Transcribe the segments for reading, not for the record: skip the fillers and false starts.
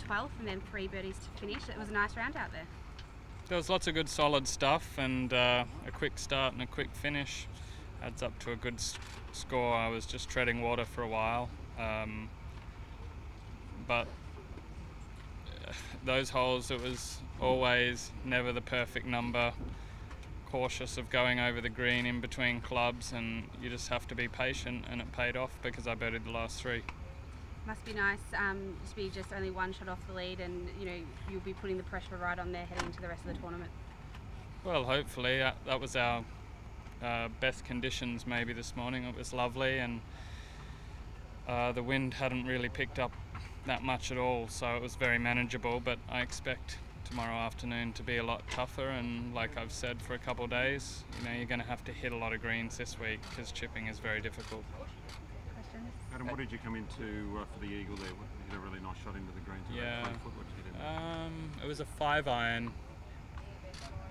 12th and then 3 birdies to finish. It was a nice round out there. There was lots of good solid stuff, and a quick start and a quick finish adds up to a good score. I was just treading water for a while, but those holes, it was always never the perfect number. Cautious of going over the green in between clubs, and you just have to be patient, and it paid off because I birdied the last 3. Must be nice to be just only 1 shot off the lead, and you'll be putting the pressure right on there heading into the rest of the tournament. Well, hopefully that was our best conditions maybe this morning. It was lovely, and the wind hadn't really picked up that much at all, so it was very manageable, but I expect tomorrow afternoon to be a lot tougher, and like I've said for a couple of days, you're going to have to hit a lot of greens this week because chipping is very difficult. Questions? Adam, what did you come into for the eagle there? You hit a really nice shot into the green today. Yeah. 20 foot, what did you hit in? It was a 5 iron.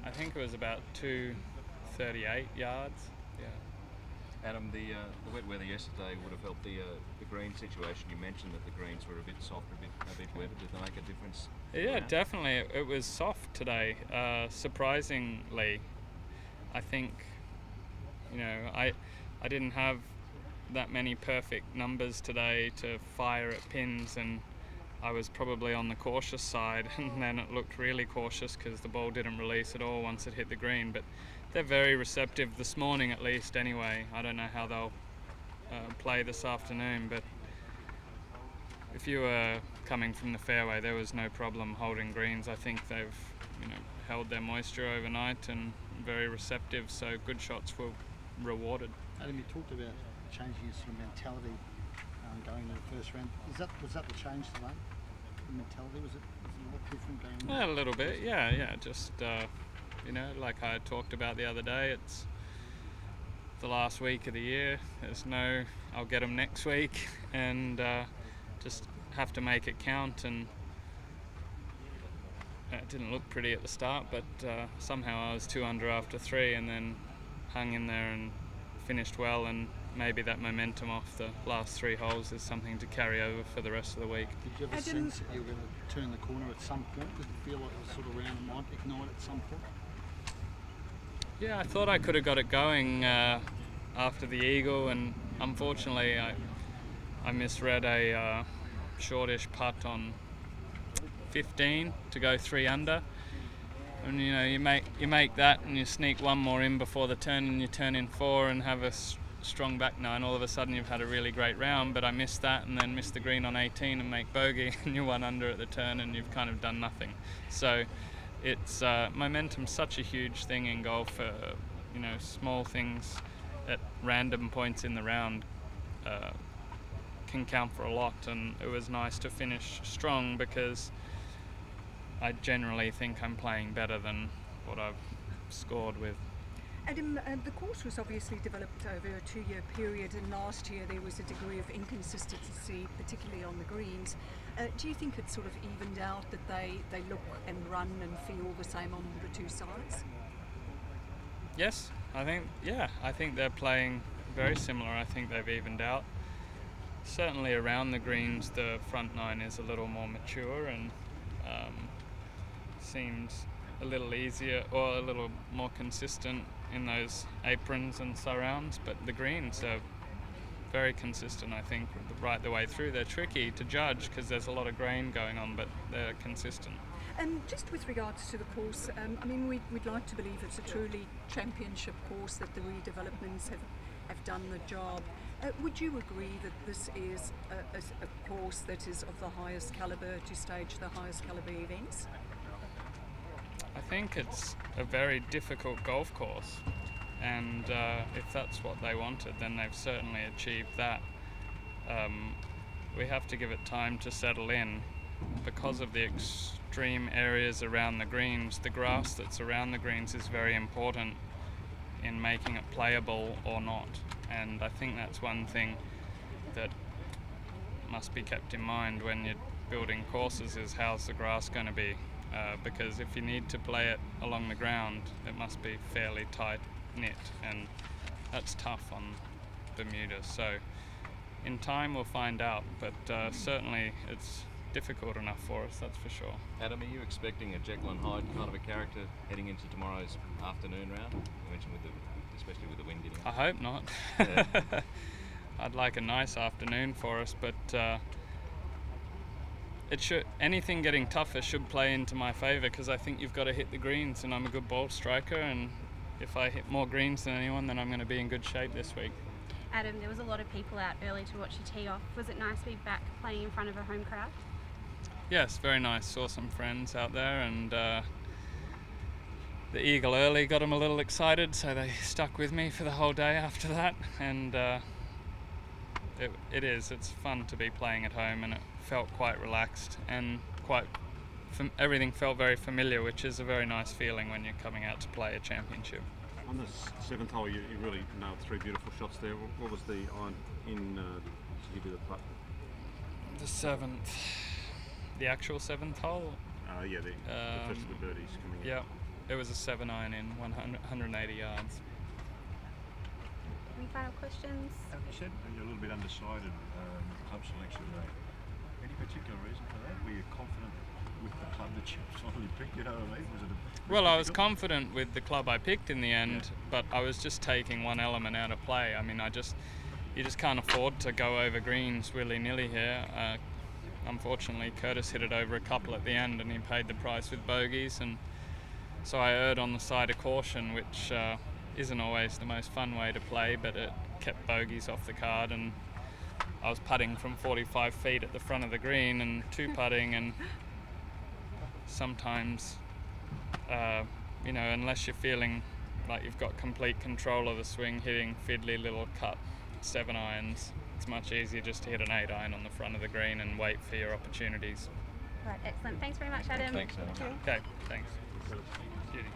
I think it was about 238 yards. Yeah. Adam, the wet weather yesterday would have helped the green situation. You mentioned that the greens were a bit soft, a bit wetter. Did they make a difference? Yeah, definitely. It was soft today. Surprisingly, I think, I didn't have that many perfect numbers today to fire at pins, and I was probably on the cautious side, and then it looked really cautious because the ball didn't release at all once it hit the green. But they're very receptive this morning, at least. Anyway, I don't know how they'll play this afternoon, but if you were coming from the fairway, there was no problem holding greens. I think they've held their moisture overnight and very receptive, so good shots were rewarded. Adam, you talked about changing your sort of mentality going into the first round. Was that the change today? The mentality, was it a lot different going? Yeah, a little bit. Yeah. Just like I talked about the other day, it's the last week of the year. There's no, I'll get them next week, and just have to make it count. And it didn't look pretty at the start, but somehow I was 2 under after 3, and then hung in there and finished well. And maybe that momentum off the last 3 holes is something to carry over for the rest of the week. Did you have a sense that you were going to turn the corner at some point? Did you feel like it was sort of round and might ignite at some point? Yeah, I thought I could have got it going after the eagle, and unfortunately I misread a shortish putt on 15 to go 3 under. And you make that, and you sneak 1 more in before the turn, and you turn in 4 and have a strong back 9. All of a sudden you've had a really great round, but I missed that and then missed the green on 18 and make bogey, and you're 1 under at the turn, and you've kind of done nothing. So it's momentum's such a huge thing in golf. Small things at random points in the round can count for a lot, and it was nice to finish strong because I generally think I'm playing better than what I've scored with. Adam, the course was obviously developed over a 2-year period, and last year there was a degree of inconsistency, particularly on the greens. Do you think it's sort of evened out, that they look and run and feel the same on the 2 sides? Yes, I think they're playing very similar. I think they've evened out. Certainly around the greens, the front 9 is a little more mature and seems a little easier or a little more consistent in those aprons and surrounds, but the greens are very consistent, I think, right the way through. They're tricky to judge because there's a lot of grain going on, but they're consistent. And just with regards to the course, we'd like to believe it's a truly championship course, that the redevelopments have done the job. Would you agree that this is a course that is of the highest calibre to stage the highest calibre events? I think it's a very difficult golf course, and if that's what they wanted, then they've certainly achieved that. We have to give it time to settle in. Because of the extreme areas around the greens, the grass that's around the greens is very important in making it playable or not. And I think that's one thing that must be kept in mind when you're building courses, is how's the grass going to be. Because if you need to play it along the ground, it must be fairly tight knit, and that's tough on Bermuda. So in time we'll find out, but certainly it's difficult enough for us, that's for sure. Adam, are you expecting a Jekyll and Hyde kind of a character heading into tomorrow's afternoon round? You mentioned especially with the wind getting up. I hope not. Yeah. I'd like a nice afternoon for us, but anything getting tougher should play into my favour, because I think you've got to hit the greens, and I'm a good ball striker, and if I hit more greens than anyone, then I'm going to be in good shape this week. Adam, there was a lot of people out early to watch you tee off. Was it nice to be back playing in front of a home crowd? Yes, very nice. Saw some friends out there, and the eagle early got them a little excited, so they stuck with me for the whole day after that, and it's fun to be playing at home, and it felt quite relaxed, and everything felt very familiar, which is a very nice feeling when you're coming out to play a championship. On the seventh hole, you really nailed 3 beautiful shots there. What was the iron in to give you the putt? The 7th, the actual 7th hole? Yeah, the first of the birdies coming in. Yeah, it was a 7-iron in 180 yards. Any final questions? You said you're a little bit undecided club selection day. Any particular reason for that? Were you confident with the club that you finally picked? You know what I mean? Was it Well, I was confident with the club I picked in the end, but I was just taking one element out of play. I mean, you just can't afford to go over greens willy-nilly here. Unfortunately, Curtis hit it over a couple at the end, and he paid the price with bogeys, and so I erred on the side of caution, which isn't always the most fun way to play, but it kept bogeys off the card, and I was putting from 45 feet at the front of the green and 2-putting, and sometimes, unless you're feeling like you've got complete control of the swing, hitting fiddly little cut 7-irons, it's much easier just to hit an 8-iron on the front of the green and wait for your opportunities. Right, excellent. Thanks very much, Adam. Thanks, Adam. Okay. Okay, thanks. Beauty.